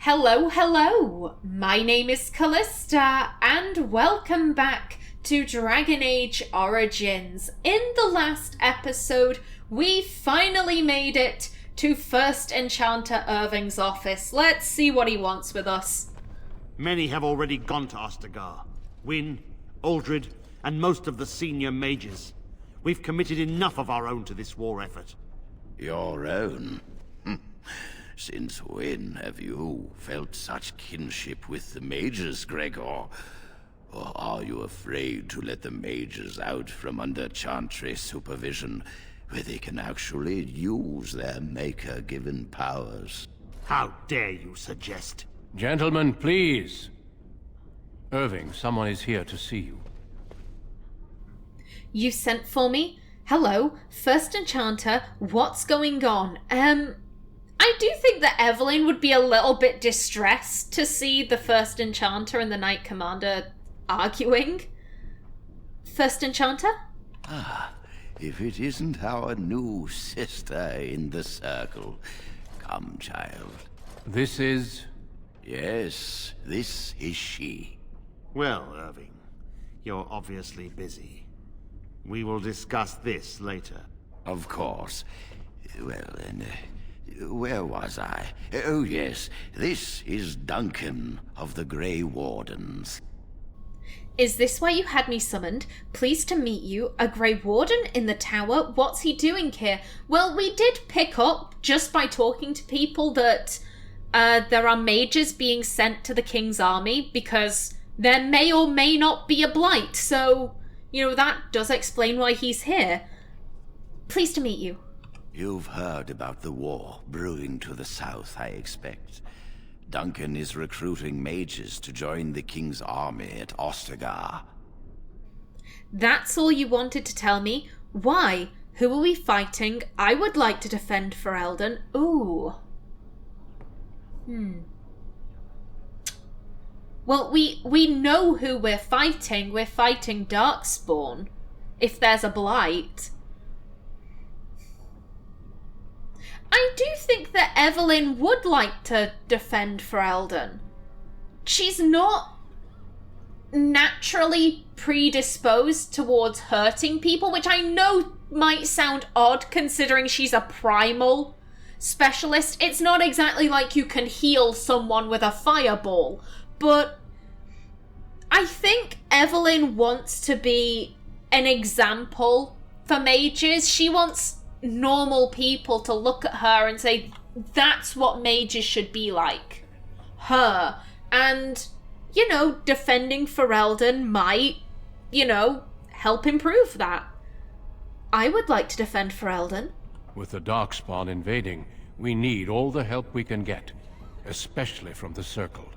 Hello, hello! My name is Callista, and welcome back to Dragon Age Origins. In the last episode, we finally made it to First Enchanter Irving's office. Let's see what he wants with us. Many have already gone to Ostagar. Wynne, Aldred, and most of the senior mages. We've committed enough of our own to this war effort. Your own? Since when have you felt such kinship with the mages, Gregor? Or are you afraid to let the mages out from under Chantry's supervision, where they can actually use their Maker-given powers? How dare you suggest? Gentlemen, please. Irving, someone is here to see you. You sent for me? Hello, First Enchanter, what's going on? I do think that Evelyn would be a little bit distressed to see the First Enchanter and the Knight Commander arguing. First Enchanter? If it isn't our new sister in the circle. Come, child. This is... Yes, this is she. Well, Irving, you're obviously busy. We will discuss this later. Of course. Well, then, where was I? Oh, yes, this is Duncan of the Grey Wardens. Is this why you had me summoned? Pleased to meet you. A Grey Warden in the tower? What's he doing here? Well, we did pick up, just by talking to people, that there are mages being sent to the King's army because there may or may not be a blight, so, that does explain why he's here. Pleased to meet you. You've heard about the war brewing to the south, I expect. Duncan is recruiting mages to join the King's army at Ostagar. That's all you wanted to tell me? Why? Who are we fighting? I would like to defend Ferelden. Ooh. Well, we know who we're fighting. We're fighting Darkspawn. If there's a blight. I do think that Evelyn would like to defend Ferelden. She's not naturally predisposed towards hurting people, which I know might sound odd considering she's a primal specialist. It's not exactly like you can heal someone with a fireball, but I think Evelyn wants to be an example for mages. She wants normal people to look at her and say, that's what mages should be like. Her. And, defending Ferelden might, help improve that. I would like to defend Ferelden. With the Darkspawn invading, we need all the help we can get, especially from the Circle.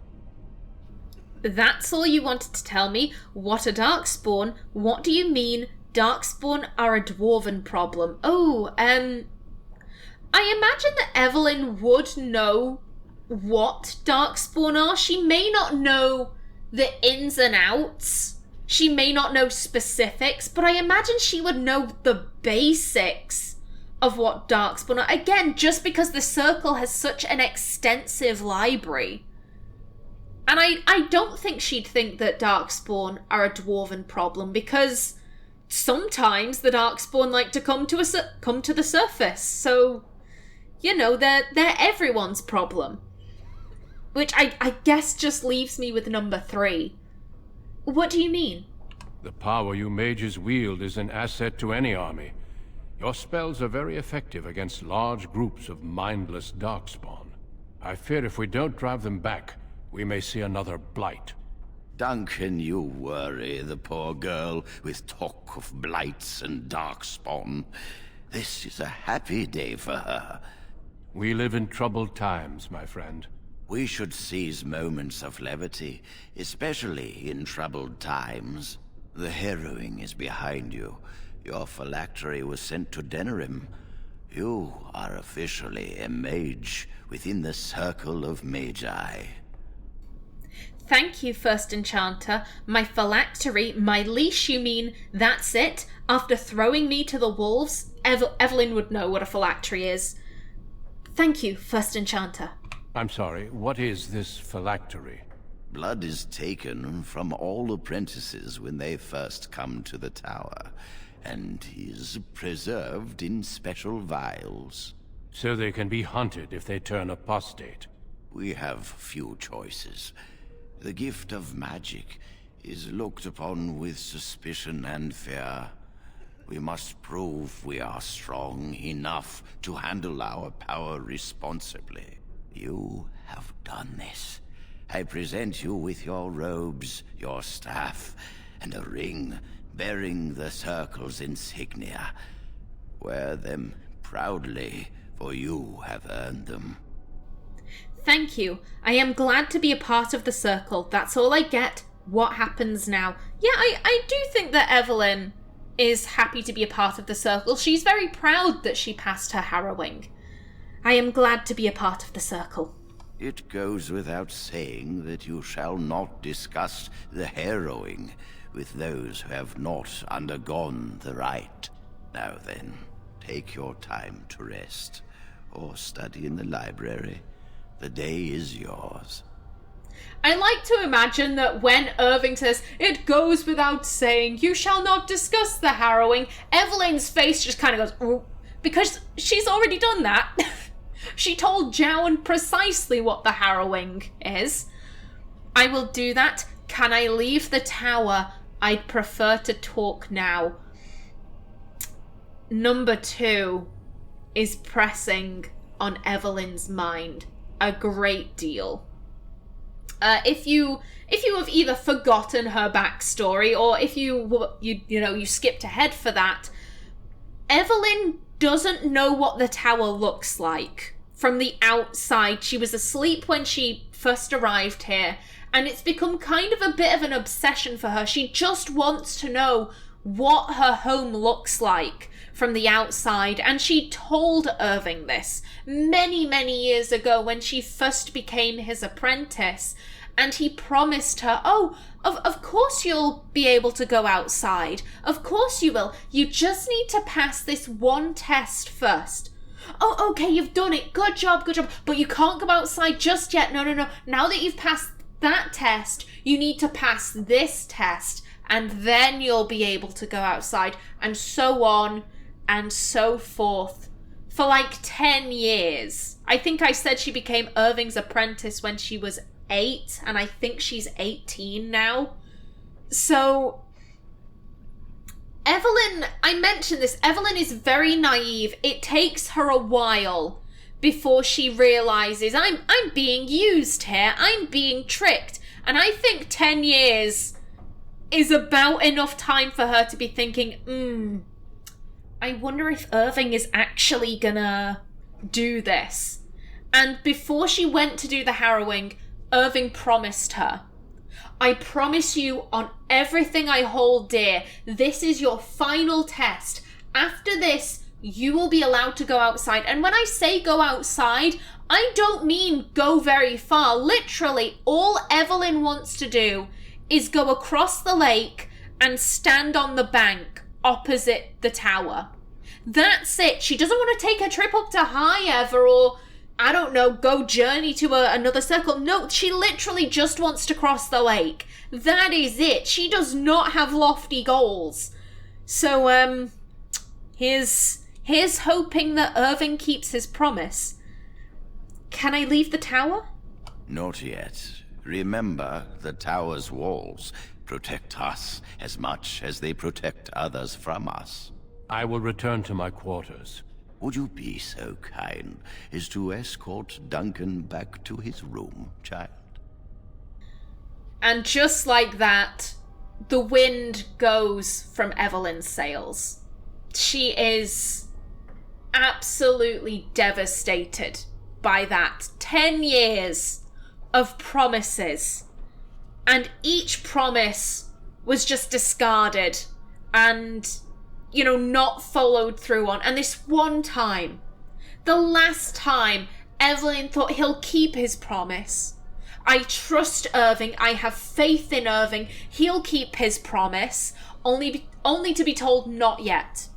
That's all you wanted to tell me? What a Darkspawn? What do you mean? Darkspawn are a dwarven problem. Oh, I imagine that Evelyn would know what Darkspawn are. She may not know the ins and outs. She may not know specifics, but I imagine she would know the basics of what Darkspawn are. Again, just because the Circle has such an extensive library. And I don't think she'd think that Darkspawn are a dwarven problem, because sometimes the Darkspawn like to come to the surface, so they're everyone's problem. Which I guess just leaves me with number 3. What do you mean? The power you mages wield is an asset to any army. Your spells are very effective against large groups of mindless Darkspawn. I fear if we don't drive them back, we may see another blight. Duncan, you worry the poor girl with talk of blights and Darkspawn. This is a happy day for her. We live in troubled times, my friend. We should seize moments of levity, especially in troubled times. The harrowing is behind you. Your phylactery was sent to Denerim. You are officially a mage within the circle of Magi. Thank you, First Enchanter. My phylactery, my leash, you mean? That's it? After throwing me to the wolves? Evelyn would know what a phylactery is. Thank you, First Enchanter. I'm sorry, what is this phylactery? Blood is taken from all apprentices when they first come to the tower, and is preserved in special vials. So they can be hunted if they turn apostate. We have few choices. The gift of magic is looked upon with suspicion and fear. We must prove we are strong enough to handle our power responsibly. You have done this. I present you with your robes, your staff, and a ring bearing the Circle's insignia. Wear them proudly, for you have earned them. Thank you. I am glad to be a part of the Circle. That's all I get. What happens now? Yeah, I do think that Evelyn is happy to be a part of the Circle. She's very proud that she passed her harrowing. I am glad to be a part of the Circle. It goes without saying that you shall not discuss the harrowing with those who have not undergone the rite. Now then, take your time to rest, or study in the library. The day is yours. I like to imagine that when Irving says, "It goes without saying, you shall not discuss the harrowing," Evelyn's face just kind of goes, "Ooh," because she's already done that. She told Jowan precisely what the harrowing is. I will do that. Can I leave the tower? I'd prefer to talk now. Number 2 is pressing on Evelyn's mind a great deal. If you have either forgotten her backstory, or if you skipped ahead for that, Evelyn doesn't know what the tower looks like from the outside. She was asleep when she first arrived here, and it's become kind of a bit of an obsession for her. She just wants to know what her home looks like from the outside, and she told Irving this many, many years ago when she first became his apprentice, and he promised her, "Oh, of course you'll be able to go outside. Of course you will. You just need to pass this one test first." "Oh, okay, you've done it. Good job. But you can't go outside just yet. No. Now that you've passed that test, you need to pass this test, and then you'll be able to go outside," and so on and so forth. For like 10 years. I think I said she became Irving's apprentice when she was 8, and I think she's 18 now. So Evelyn, I mentioned this, Evelyn is very naive. It takes her a while before she realizes, I'm being used here, I'm being tricked. And I think 10 years is about enough time for her to be thinking, I wonder if Irving is actually gonna do this. And before she went to do the harrowing, Irving promised her, "I promise you on everything I hold dear, this is your final test. After this, you will be allowed to go outside." And when I say go outside, I don't mean go very far. Literally, all Evelyn wants to do is go across the lake and stand on the bank opposite the tower. That's it. She doesn't want to take a trip up to High Ever, or I don't know, go journey to another circle. No, she literally just wants to cross the lake. That is it. She does not have lofty goals. So, here's hoping that Irving keeps his promise. Can I leave the tower? Not yet. Remember, the tower's walls protect us as much as they protect others from us. I will return to my quarters. Would you be so kind as to escort Duncan back to his room, child? And just like that, the wind goes from Evelyn's sails. She is absolutely devastated by that. 10 years of promises. And each promise was just discarded and, not followed through on. And this one time, the last time, Evelyn thought he'll keep his promise. I trust Irving. I have faith in Irving. He'll keep his promise. Only to be told, not yet.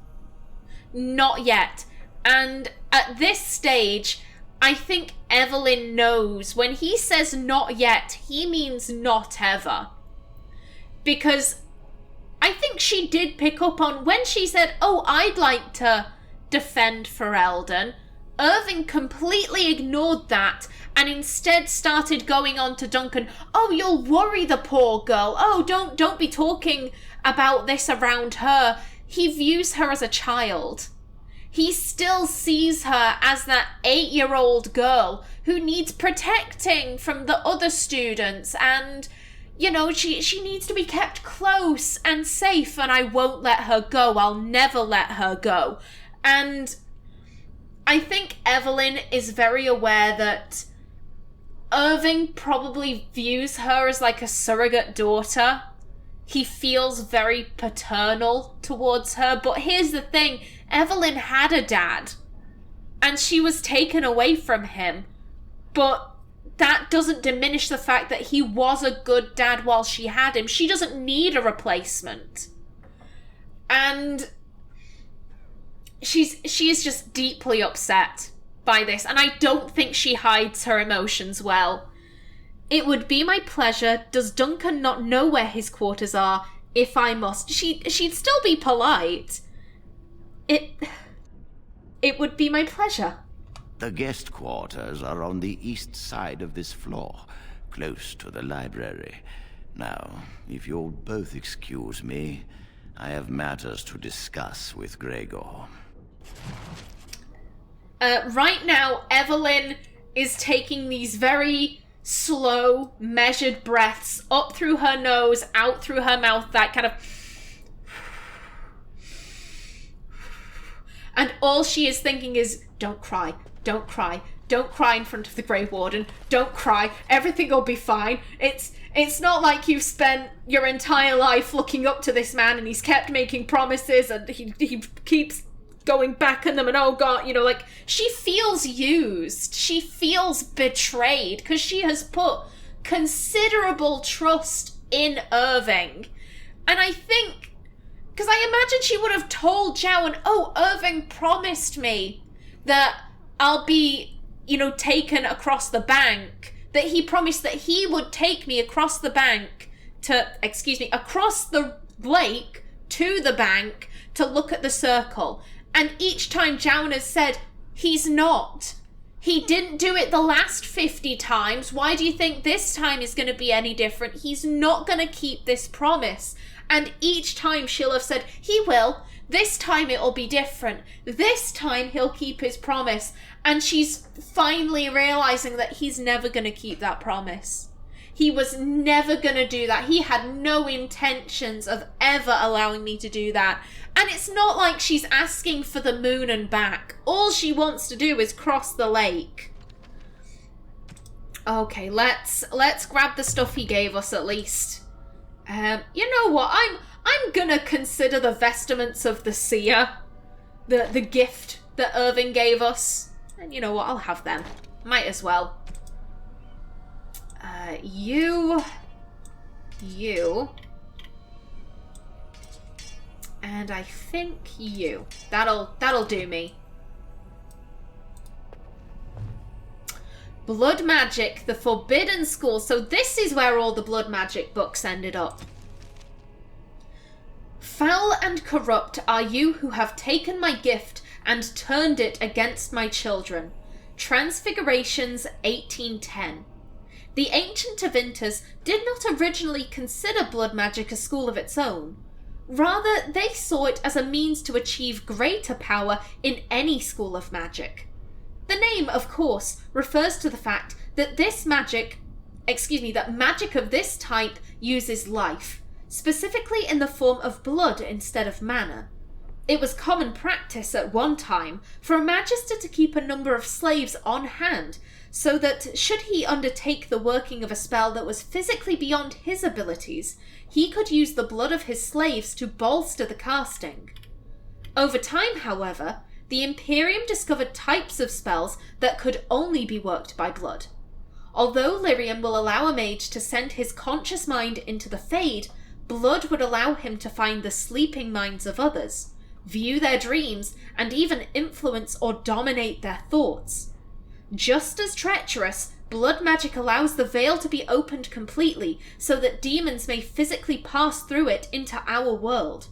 Not yet. And at this stage, I think Evelyn knows when he says not yet, he means not ever. Because I think she did pick up on when she said, oh, I'd like to defend Ferelden. Irving completely ignored that and instead started going on to Duncan, oh, you'll worry the poor girl. Oh, don't be talking about this around her. He views her as a child. He still sees her as that 8-year-old girl who needs protecting from the other students, and, you know, she needs to be kept close and safe, and I won't let her go. I'll never let her go. And I think Evelyn is very aware that Irving probably views her as like a surrogate daughter. He feels very paternal towards her, but here's the thing, Evelyn had a dad, and she was taken away from him, but that doesn't diminish the fact that he was a good dad while she had him. She doesn't need a replacement. And she is just deeply upset by this, and I don't think she hides her emotions well. It would be my pleasure. Does Duncan not know where his quarters are? If I must. She'd still be polite. It would be my pleasure. The guest quarters are on the east side of this floor, close to the library. Now, if you'll both excuse me, I have matters to discuss with Gregor. Right now, Evelyn is taking these very slow, measured breaths up through her nose, out through her mouth, that kind of... And all she is thinking is, don't cry, don't cry, don't cry in front of the Grey Warden, don't cry, everything will be fine. It's not like you've spent your entire life looking up to this man and he's kept making promises and he keeps going back on them, and oh god, you know, like, she feels used, she feels betrayed, because she has put considerable trust in Irving. And I think, because I imagine she would have told Jowan, oh, Irving promised me that I'll be, you know, taken across the bank, that he promised that he would take me across the bank to, across the lake to the bank to look at the circle. And each time Jowan has said, he's not. He didn't do it the last 50 times. Why do you think this time is going to be any different? He's not going to keep this promise. And each time she'll have said, he will. This time it'll be different. This time he'll keep his promise. And she's finally realizing that he's never going to keep that promise. He was never going to do that. He had no intentions of ever allowing me to do that. And it's not like she's asking for the moon and back. All she wants to do is cross the lake. Okay, let's grab the stuff he gave us at least. You know what? I'm gonna consider the vestments of the seer, the gift that Irving gave us. And you know what? I'll have them. Might as well. You. And I think you. That'll do me. Blood Magic, the Forbidden School. So this is where all the blood magic books ended up. Foul and corrupt are you who have taken my gift and turned it against my children. Transfigurations 1810. The ancient Tevinters did not originally consider blood magic a school of its own. Rather, they saw it as a means to achieve greater power in any school of magic. The name, of course, refers to the fact that that magic of this type uses life, specifically in the form of blood instead of mana. It was common practice at one time for a magister to keep a number of slaves on hand, so that should he undertake the working of a spell that was physically beyond his abilities, he could use the blood of his slaves to bolster the casting. Over time, however, the Imperium discovered types of spells that could only be worked by blood. Although Lyrium will allow a mage to send his conscious mind into the Fade, blood would allow him to find the sleeping minds of others, view their dreams, and even influence or dominate their thoughts. Just as treacherous, blood magic allows the veil to be opened completely so that demons may physically pass through it into our world.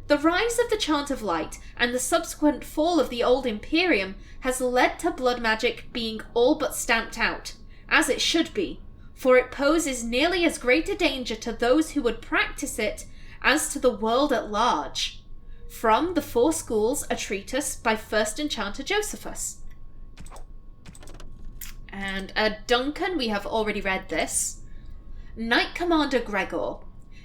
The rise of the Chant of Light and the subsequent fall of the Old Imperium has led to blood magic being all but stamped out, as it should be, for it poses nearly as great a danger to those who would practice it as to the world at large. From The Four Schools, a treatise by First Enchanter Josephus. And Duncan, we have already read this. Knight Commander Gregor,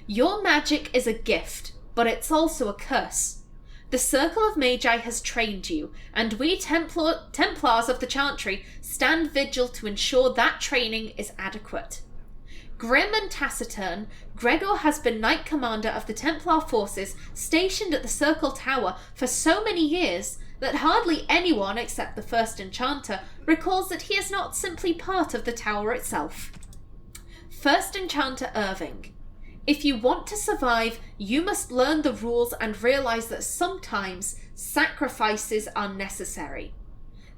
your magic is a gift, but it's also a curse. The Circle of Magi has trained you, and we Templars of the Chantry stand vigil to ensure that training is adequate. Grim and taciturn, Gregor has been Knight Commander of the Templar forces stationed at the Circle Tower for so many years that hardly anyone except the First Enchanter recalls that he is not simply part of the tower itself. First Enchanter Irving, if you want to survive, you must learn the rules and realize that sometimes sacrifices are necessary.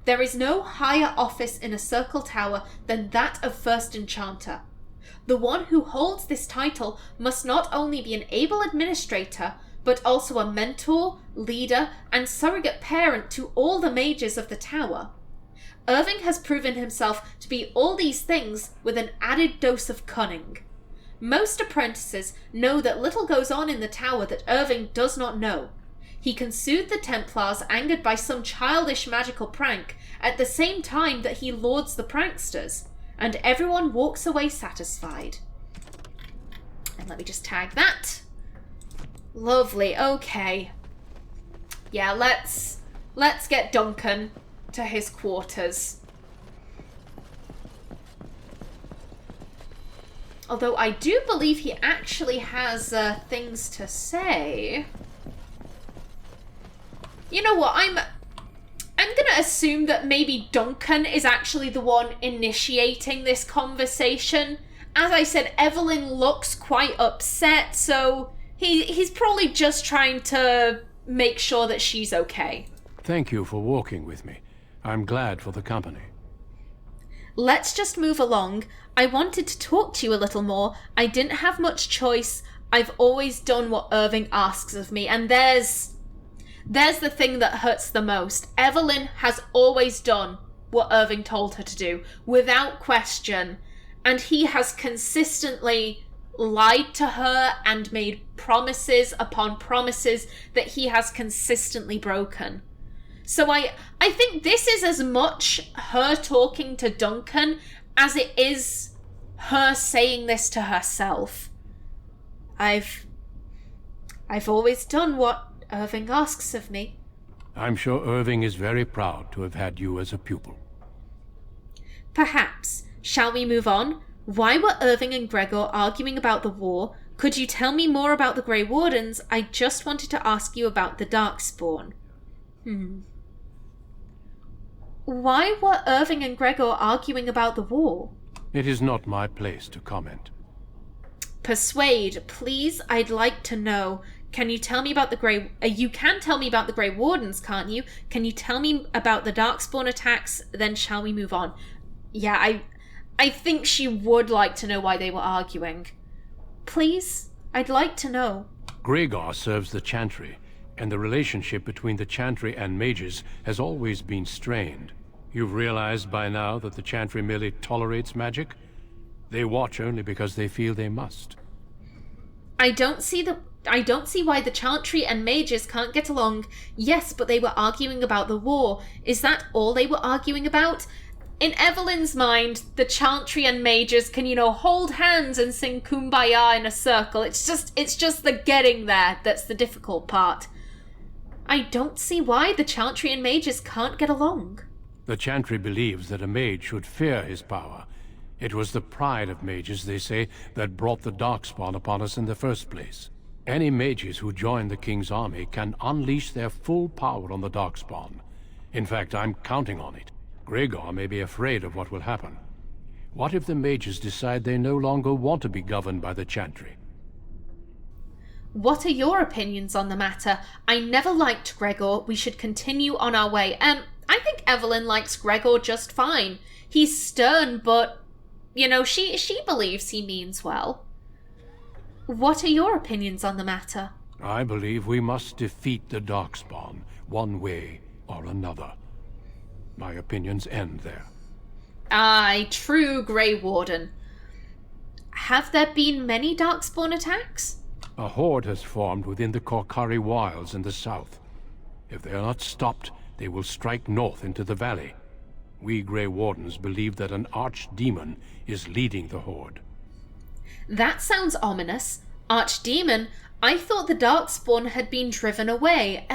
There is no higher office in a Circle Tower than that of First Enchanter. The one who holds this title must not only be an able administrator, but also a mentor, leader, and surrogate parent to all the mages of the tower. Irving has proven himself to be all these things with an added dose of cunning. Most apprentices know that little goes on in the tower that Irving does not know. He can soothe the Templars angered by some childish magical prank at the same time that he lauds the pranksters, and everyone walks away satisfied. And let me just tag that. Lovely, okay. Yeah, let's get Duncan to his quarters. Although I do believe he actually has things to say. You know what, I'm gonna assume that maybe Duncan is actually the one initiating this conversation. As I said, Evelyn looks quite upset, so he's probably just trying to make sure that she's okay. Thank you for walking with me. I'm glad for the company. Let's just move along. I wanted to talk to you a little more. I didn't have much choice. I've always done what Irving asks of me, and there's the thing that hurts the most. Evelyn has always done what Irving told her to do, without question, and he has consistently lied to her and made promises upon promises that he has consistently broken. So I think this is as much her talking to Duncan as it is her saying this to herself. I've always done what Irving asks of me. I'm sure Irving is very proud to have had you as a pupil. Perhaps. Shall we move on? Why were Irving and Gregor arguing about the war? Could you tell me more about the Grey Wardens? I just wanted to ask you about the Darkspawn. Why were Irving and Gregor arguing about the war? It is not my place to comment. Persuade, please. I'd like to know. Can you tell me about the Grey... you can tell me about the Grey Wardens, can't you? Can you tell me about the Darkspawn attacks? Then shall we move on? Yeah, I think she would like to know why they were arguing. Please? I'd like to know. Gregor serves the Chantry, and the relationship between the Chantry and mages has always been strained. You've realized by now that the Chantry merely tolerates magic? They watch only because they feel they must. I don't see why the Chantry and mages can't get along. Yes, but they were arguing about the war. Is that all they were arguing about? In Evelyn's mind, the Chantry and mages can, hold hands and sing Kumbaya in a circle. It's just the getting there that's the difficult part. I don't see why the Chantry and mages can't get along. The Chantry believes that a mage should fear his power. It was the pride of mages, they say, that brought the Darkspawn upon us in the first place. Any mages who join the King's army can unleash their full power on the Darkspawn. In fact, I'm counting on it. Gregor may be afraid of what will happen. What if the mages decide they no longer want to be governed by the Chantry? What are your opinions on the matter? I never liked Gregor. We should continue on our way. I think Evelyn likes Gregor just fine. He's stern, but, she believes he means well. What are your opinions on the matter? I believe we must defeat the Darkspawn, one way or another. My opinions end there. Aye, true, Grey Warden. Have there been many Darkspawn attacks? A horde has formed within the Korkari Wilds in the south. If they are not stopped, they will strike north into the valley. We Grey Wardens believe that an archdemon is leading the horde. That sounds ominous. Archdemon? I thought the Darkspawn had been driven away.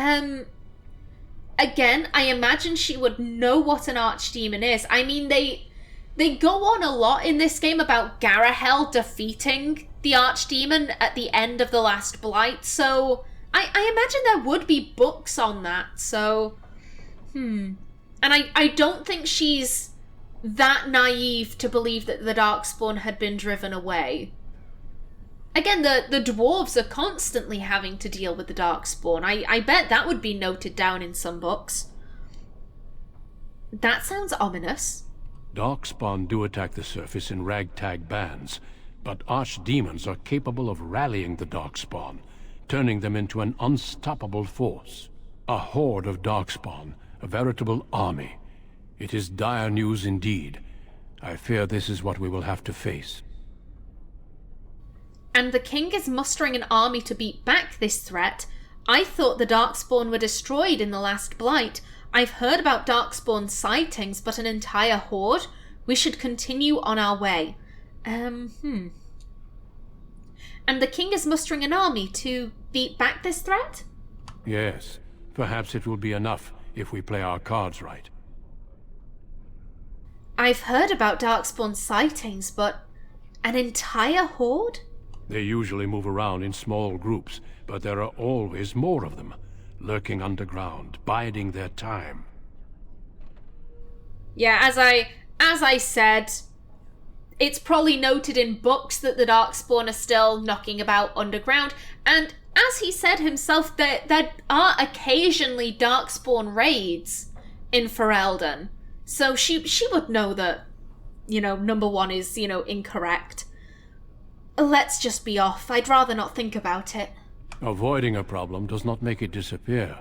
Again, I imagine she would know what an archdemon is. I mean, they go on a lot in this game about Garahel defeating the archdemon at the end of the last Blight, so I imagine there would be books on that, so... And I don't think she's that naive to believe that the Darkspawn had been driven away. Again, the dwarves are constantly having to deal with the Darkspawn. I bet that would be noted down in some books. That sounds ominous. Darkspawn do attack the surface in ragtag bands, but archdemons are capable of rallying the Darkspawn, turning them into an unstoppable force. A horde of Darkspawn, a veritable army. It is dire news indeed. I fear this is what we will have to face. And the king is mustering an army to beat back this threat. I thought the Darkspawn were destroyed in the last Blight. I've heard about Darkspawn sightings, but an entire horde? We should continue on our way. And the king is mustering an army to beat back this threat? Yes. Perhaps it will be enough if we play our cards right. I've heard about Darkspawn sightings, but an entire horde? They usually move around in small groups, but there are always more of them, lurking underground, biding their time. Yeah, as I said, it's probably noted in books that the Darkspawn are still knocking about underground, and as he said himself, there are occasionally Darkspawn raids in Ferelden. So she would know that, number one is, incorrect. Let's just be off. I'd rather not think about it. Avoiding a problem does not make it disappear.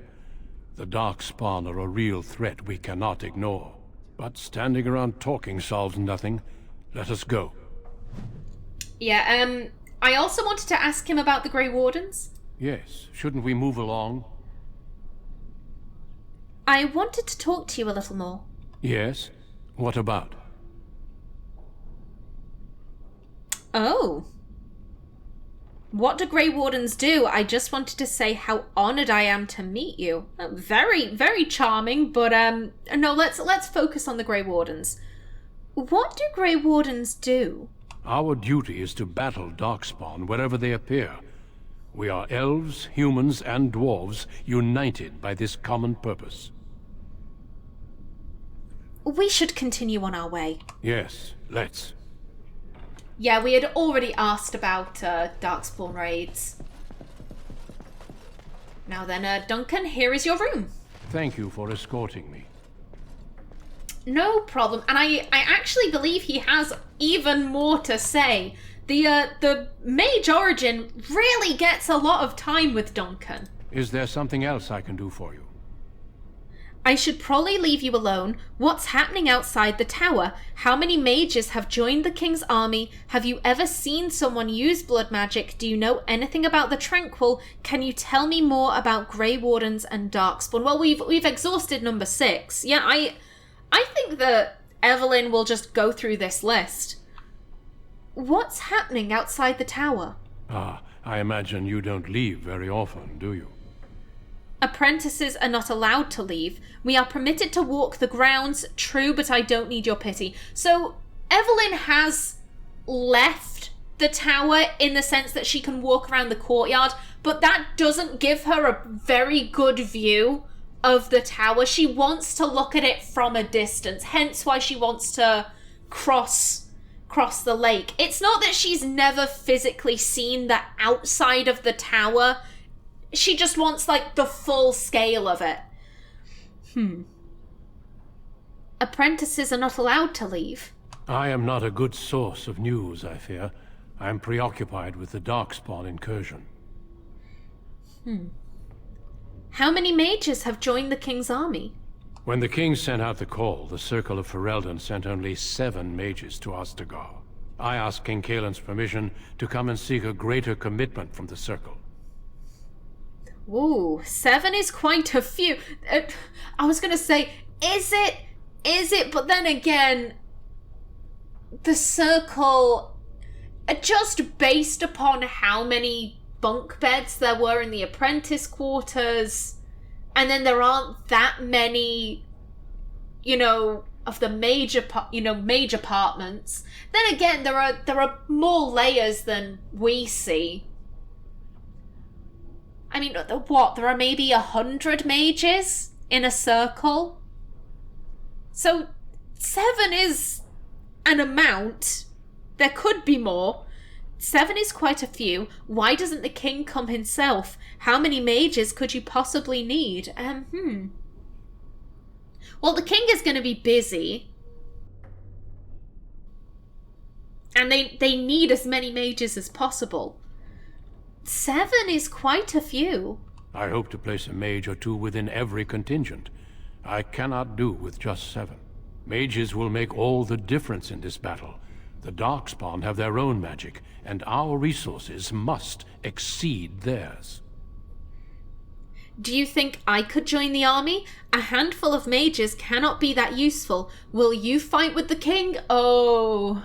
The Darkspawn are a real threat we cannot ignore. But standing around talking solves nothing. Let us go. Yeah, I also wanted to ask him about the Grey Wardens. Yes, shouldn't we move along? I wanted to talk to you a little more. Yes? What about? Oh. What do Grey Wardens do? I just wanted to say how honoured I am to meet you. Very, very charming, but no, let's focus on the Grey Wardens. What do Grey Wardens do? Our duty is to battle Darkspawn wherever they appear. We are elves, humans, and dwarves united by this common purpose. We should continue on our way. Yes, let's. Yeah, we had already asked about Darkspawn raids. Now then, Duncan, here is your room. Thank you for escorting me. No problem. And I actually believe he has even more to say. The Mage origin really gets a lot of time with Duncan. Is there something else I can do for you? I should probably leave you alone. What's happening outside the tower? How many mages have joined the king's army? Have you ever seen someone use blood magic? Do you know anything about the Tranquil? Can you tell me more about Grey Wardens and Darkspawn? Well, we've exhausted number 6. Yeah, I think that Evelyn will just go through this list. What's happening outside the tower? Ah, I imagine you don't leave very often, do you? Apprentices are not allowed to leave. We are permitted to walk the grounds, true, but I don't need your pity. So, Evelyn has left the tower in the sense that she can walk around the courtyard, but that doesn't give her a very good view of the tower. She wants to look at it from a distance, hence why she wants to cross the lake. It's not that she's never physically seen the outside of the tower. She just wants, the full scale of it. apprentices are not allowed to leave. I am not a good source of news, I fear. I am preoccupied with the Darkspawn incursion. How many mages have joined the king's army? When the king sent out the call, the Circle of Ferelden sent only 7 mages to Ostagar. I asked King Kaelin's permission to come and seek a greater commitment from the Circle. Ooh, 7 is quite a few. I was gonna say, is it? But then again, the Circle, just based upon how many bunk beds there were in the apprentice quarters, and then there aren't that many, of the mage apartments. Then again, there are more layers than we see. I mean, what? There are maybe 100 mages in a circle? So 7 is an amount. There could be more. 7 is quite a few. Why doesn't the king come himself? How many mages could you possibly need? Well, the king is going to be busy. And they need as many mages as possible. 7 is quite a few. I hope to place a mage or 2 within every contingent. I cannot do with just 7. Mages will make all the difference in this battle. The Darkspawn have their own magic, and our resources must exceed theirs. Do you think I could join the army? A handful of mages cannot be that useful. Will you fight with the king? Oh.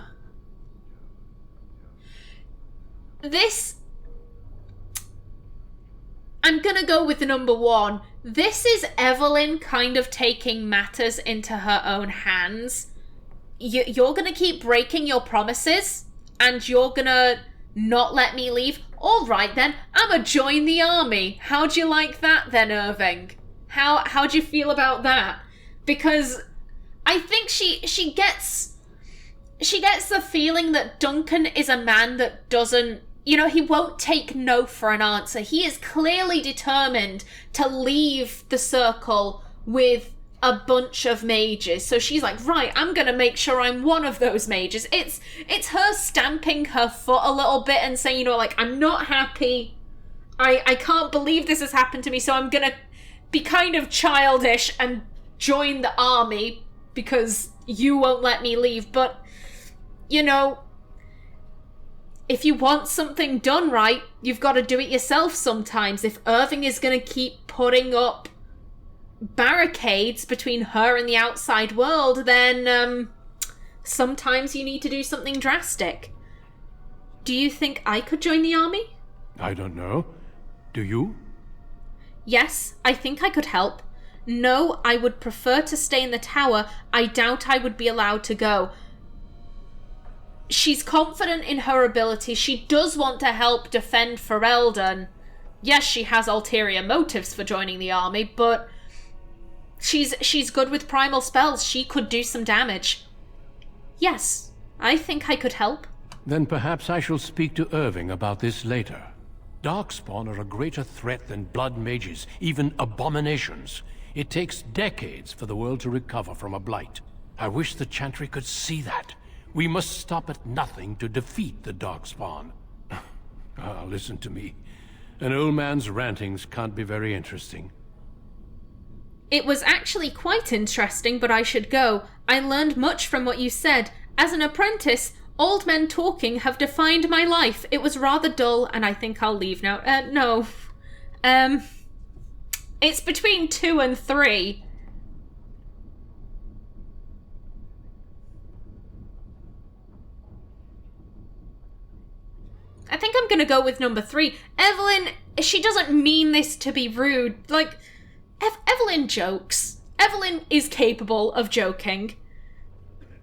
I'm gonna go with the number 1. This is Evelyn kind of taking matters into her own hands. You're gonna keep breaking your promises, and you're gonna not let me leave? Alright then, I'ma join the army. How'd you like that then, Irving? How'd you feel about that? Because I think she gets the feeling that Duncan is a man that doesn't, he won't take no for an answer. He is clearly determined to leave the circle with a bunch of mages. So she's like, right, I'm gonna make sure I'm one of those mages. It's her stamping her foot a little bit and saying, I'm not happy. I can't believe this has happened to me, so I'm gonna be kind of childish and join the army because you won't let me leave. But, if you want something done right, you've got to do it yourself sometimes. If Irving is going to keep putting up barricades between her and the outside world, then sometimes you need to do something drastic. Do you think I could join the army? I don't know. Do you? Yes, I think I could help. No, I would prefer to stay in the tower. I doubt I would be allowed to go. She's confident in her ability. She does want to help defend Ferelden. Yes, she has ulterior motives for joining the army, but she's good with primal spells. She could do some damage. Yes, I think I could help. Then perhaps I shall speak to Irving about this later. Darkspawn are a greater threat than blood mages, even abominations. It takes decades for the world to recover from a blight. I wish the Chantry could see that. We must stop at nothing to defeat the Darkspawn. Listen to me. An old man's rantings can't be very interesting. It was actually quite interesting, but I should go. I learned much from what you said. As an apprentice, old men talking have defined my life. It was rather dull, and I think I'll leave now. No. It's between 2 and 3. I think I'm gonna go with number 3. Evelyn, she doesn't mean this to be rude. Evelyn jokes. Evelyn is capable of joking.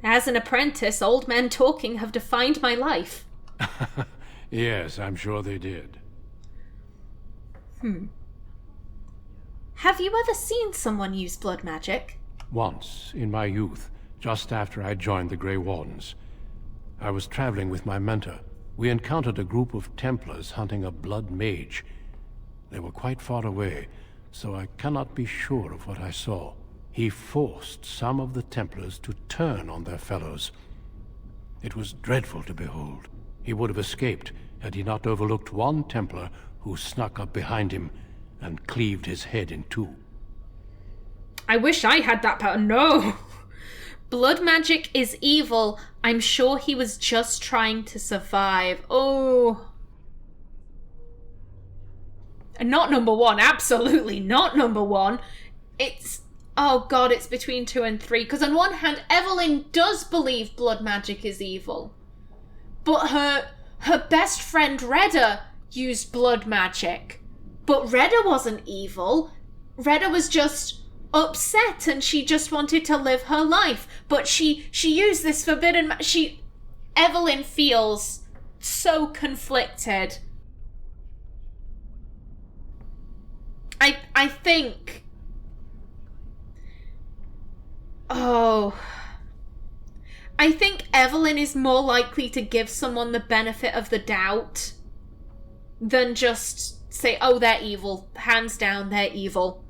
As an apprentice, old men talking have defined my life. Yes, I'm sure they did. Have you ever seen someone use blood magic? Once, in my youth, just after I joined the Grey Wardens. I was traveling with my mentor. We encountered a group of Templars hunting a blood mage. They were quite far away, so I cannot be sure of what I saw. he forced some of the Templars to turn on their fellows. It was dreadful to behold. He would have escaped had he not overlooked one Templar who snuck up behind him and cleaved his head in two. I wish I had that power. No! Blood magic is evil. I'm sure he was just trying to survive. Oh. Not number one. Absolutely not number one. It's... Oh god, it's between 2 and 3. Because on one hand, Evelyn does believe blood magic is evil. But her best friend Redda used blood magic. But Redda wasn't evil. Redda was just upset and she just wanted to live her life. But she used this forbidden Evelyn feels so conflicted. I think... Oh... I think Evelyn is more likely to give someone the benefit of the doubt than just say, oh, they're evil. Hands down, they're evil.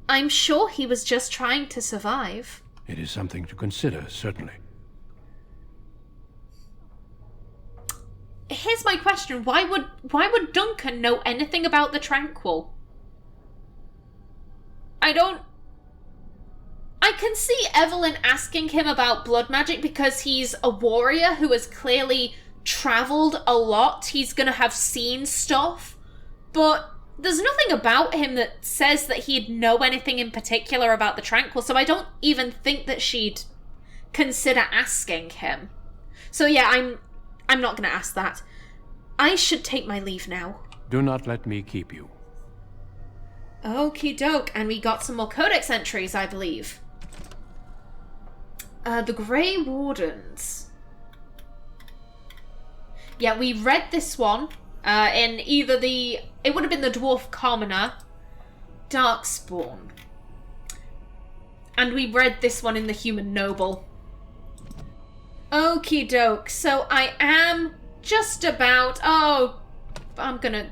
I'm sure he was just trying to survive. It is something to consider, certainly. Here's my question. Why would Duncan know anything about the Tranquil? I can see Evelyn asking him about blood magic because he's a warrior who has clearly travelled a lot. He's going to have seen stuff. But there's nothing about him that says that he'd know anything in particular about the Tranquil, so I don't even think that she'd consider asking him. So yeah, I'm not going to ask that. I should take my leave now. Do not let me keep you. Okie doke, and we got some more codex entries, I believe. The Grey Wardens. Yeah, we read this one in either it would have been the Dwarf Commoner, Darkspawn. And we read this one in the Human Noble. Okie doke, so I am just about... Oh,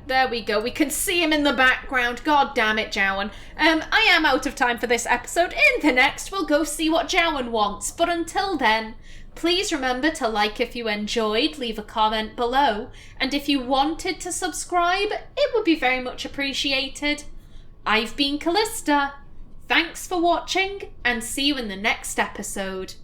there we go. We can see him in the background. God damn it, Jowan. I am out of time for this episode. In the next, we'll go see what Jowan wants. But until then, please remember to like if you enjoyed, leave a comment below. And if you wanted to subscribe, it would be very much appreciated. I've been Kallista. Thanks for watching, and see you in the next episode.